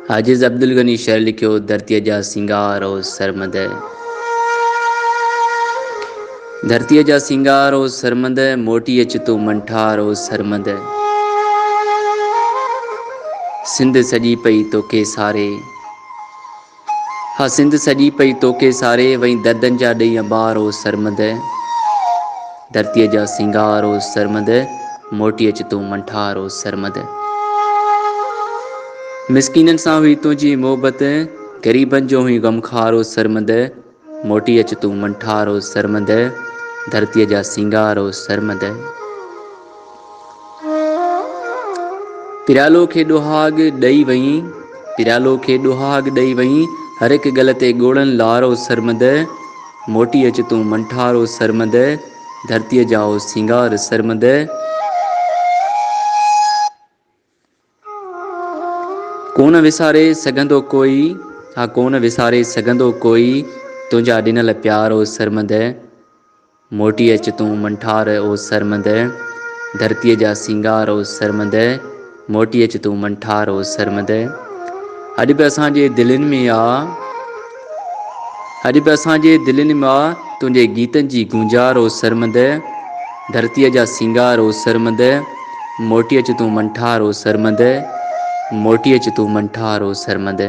आजिज़ अब्दुल गनी शेर लिखियो धरतीअ जा सिंगार ओ सरमद। धरतीअ जा सिंगार ओ सरमद, मोटी अच तूं मंठार ओ सरमद। सिंध सजी पई तोखे सारे, हाँ सिंध सजी पई तोखे सारे, वहीं दर्दन जा ॾई अंबार ओ सरमद। धरतीअ जा सिंगार ओ सरमद, मोटी अच तूं मंठार ओ सरमद। मिसकीननि सां हुई तुंहिंजी मोहबत, ग़रीबनि जो हुई ग़मख़ार ओ सरमद। मोटी अच तूं मंठार ओ सरमद, धरतीअ जा सिंगार ओ सरमद। पिरालो खे ॾुहाग ॾेई वई, पिरालो खे ॾुहाग ॾेई वई, हर हिक ॻाल्हि ते ॻोड़नि लार ओ सरमद। मोटी अच तूं मंठार ओ सरमद, धरतीअ जा ओ सिंगार सरमद। कोन विसारे सघंदो कोई, हा कोन विसारे सघंदो कोई, तुंहिंजा ॾिनल प्यार ओ सरमद। मोटी अच तूं मंठार ओ सरमद, धरतीअ जा सिंगार ओ सरमद। मोटी अच तूं मंठार ओ सरमद। अॼु बि असांजे दिलनि में आ, अॼु बि असांजे दिलनि में आ, तुंहिंजे गीतनि जी गुंजार ओ सरमद। धरतीअ जा सिंगार ओ सरमद, मोटी अच तूं मंठार ओ सरमद। मोटी अच तूं मंठार ओ सरमद।